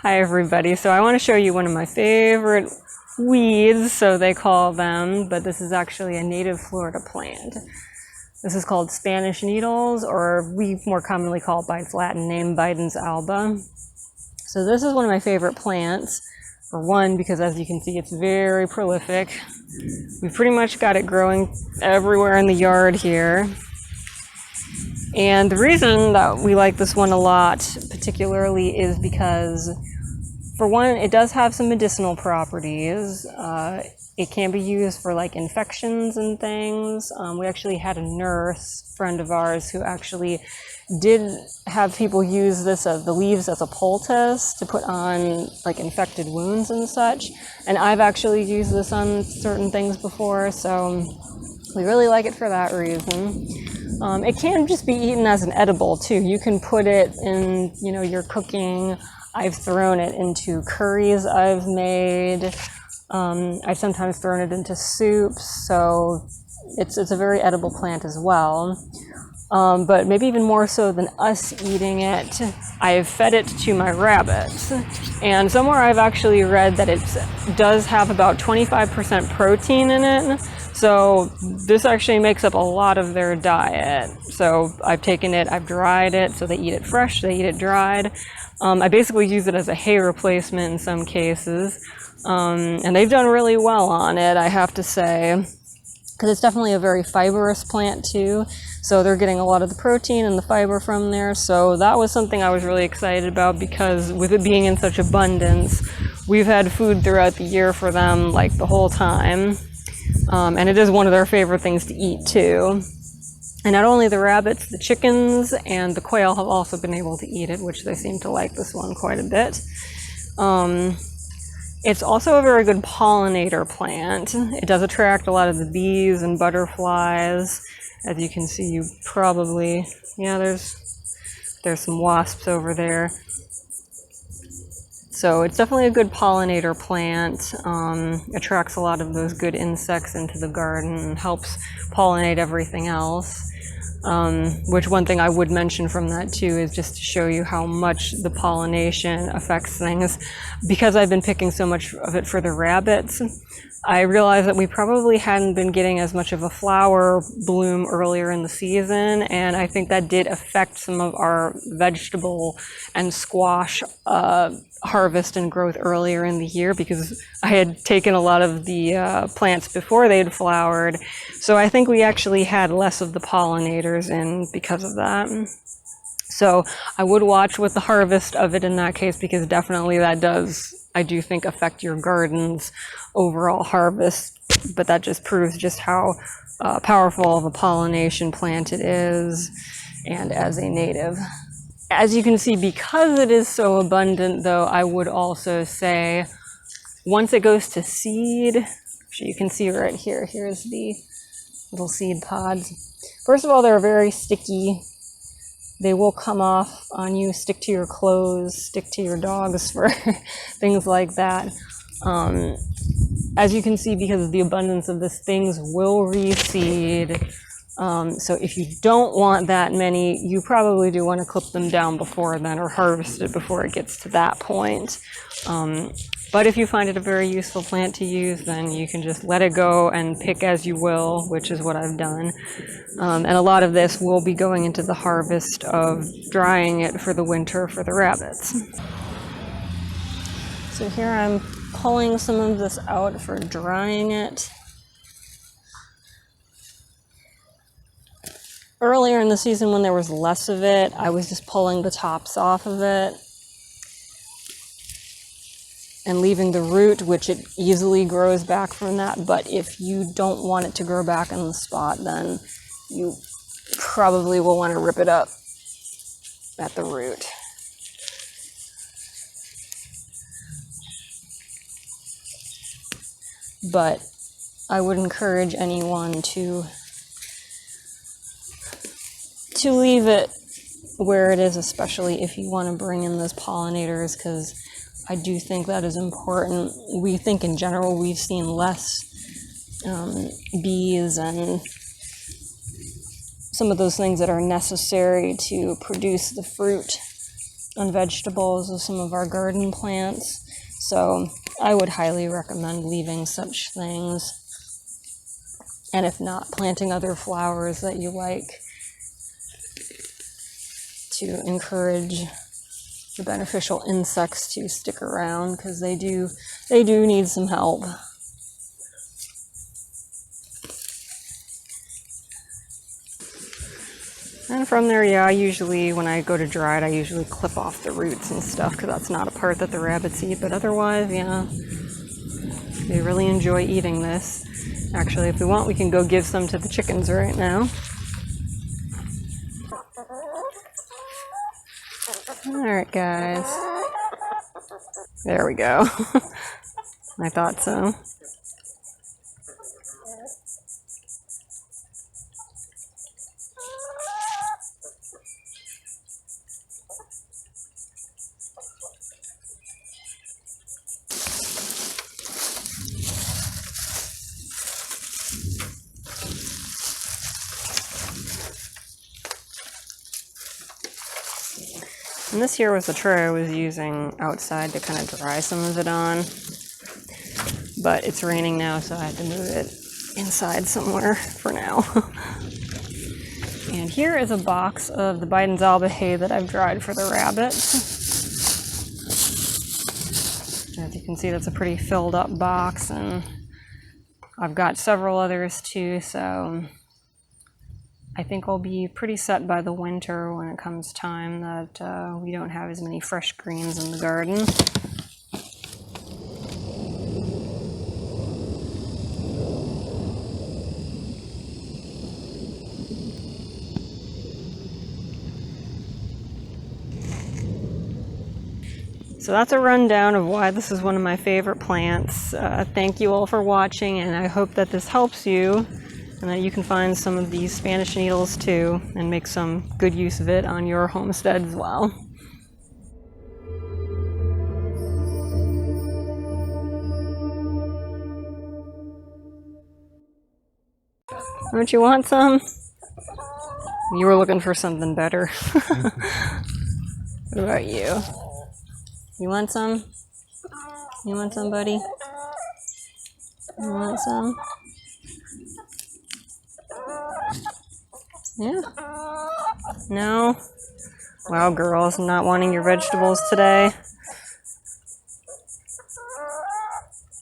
Hi everybody, so I want to show you one of my favorite weeds, so they call them, but this is actually a native Florida plant. This is called Spanish needles, or we more commonly call it by its Latin name, Alba. So this is one of my favorite plants, for one, because as you can see, it's very prolific. We've pretty much got it growing everywhere in the yard here. And the reason that we like this one a lot, particularly, is because, for one, it does have some medicinal properties. It can be used for like infections and things. We actually had a nurse friend of ours who actually did have people use the leaves as a poultice to put on like infected wounds and such. And I've actually used this on certain things before, so we really like it for that reason. It can just be eaten as an edible too. You can put it in, your cooking. I've thrown it into curries I've made. I've sometimes thrown it into soups, so it's a very edible plant as well. But maybe even more so than us eating it, I've fed it to my rabbits. And somewhere I've actually read that it does have about 25% protein in it. So this actually makes up a lot of their diet. So I've taken it, I've dried it, so they eat it fresh, they eat it dried. I basically use it as a hay replacement in some cases. And they've done really well on it, I have to say, because it's definitely a very fibrous plant too. So they're getting a lot of the protein and the fiber from there. So that was something I was really excited about, because with it being in such abundance, we've had food throughout the year for them like the whole time. And it is one of their favorite things to eat too. And not only the rabbits, the chickens and the quail have also been able to eat it, which they seem to like this one quite a bit. It's also a very good pollinator plant. It does attract a lot of the bees and butterflies. As you can see, you probably, there's some wasps over there. So it's definitely a good pollinator plant. Attracts a lot of those good insects into the garden and helps pollinate everything else. Which one thing I would mention from that too is just to show you how much the pollination affects things. Because I've been picking so much of it for the rabbits, I realized that we probably hadn't been getting as much of a flower bloom earlier in the season, and I think that did affect some of our vegetable and squash harvest and growth earlier in the year, because I had taken a lot of the plants before they had flowered. So I think we actually had less of the pollinators in because of that. So I would watch with the harvest of it in that case, because definitely that does, I do think, affect your garden's overall harvest. But that just proves just how powerful of a pollination plant it is, and as a native. As you can see, because it is so abundant, though, I would also say once it goes to seed, actually you can see right here, here's the little seed pods. First of all, they're very sticky. They will come off on you, stick to your clothes, stick to your dogs for things like that. As you can see, because of the abundance of this, things will reseed. So if you don't want that many, you probably do want to clip them down before then, or harvest it before it gets to that point. But if you find it a very useful plant to use, then you can just let it go and pick as you will, which is what I've done. And a lot of this will be going into the harvest of drying it for the winter for the rabbits. So here I'm pulling some of this out for drying it. Earlier in the season, when there was less of it, I was just pulling the tops off of it and leaving the root, which it easily grows back from that. But if you don't want it to grow back in the spot, then you probably will want to rip it up at the root. But I would encourage anyone to leave it where it is, especially if you want to bring in those pollinators, because I do think that is important. We think in general we've seen less bees and some of those things that are necessary to produce the fruit on vegetables with some of our garden plants. So I would highly recommend leaving such things. And if not, planting other flowers that you like to encourage the beneficial insects to stick around, because they do need some help. And from there, yeah, I usually, when I go to dry it, I usually clip off the roots and stuff, because that's not a part that the rabbits eat. But otherwise, yeah, they really enjoy eating this. Actually, if we want, we can go give some to the chickens right now. Alright, guys. There we go. I thought so. And this here was the tray I was using outside to kind of dry some of it on. But it's raining now, so I had to move it inside somewhere for now. And here is a box of the Biden's Alba hay that I've dried for the rabbits. As you can see, that's a pretty filled up box, and I've got several others too, so I think I'll be pretty set by the winter when it comes time that we don't have as many fresh greens in the garden. So that's a rundown of why this is one of my favorite plants. Thank you all for watching, and I hope that this helps you and that you can find some of these Spanish needles too and make some good use of it on your homestead as well. Don't you want some? You were looking for something better. What about you? You want some? You want some, buddy? You want some? Yeah? No? Wow, girls, not wanting your vegetables today?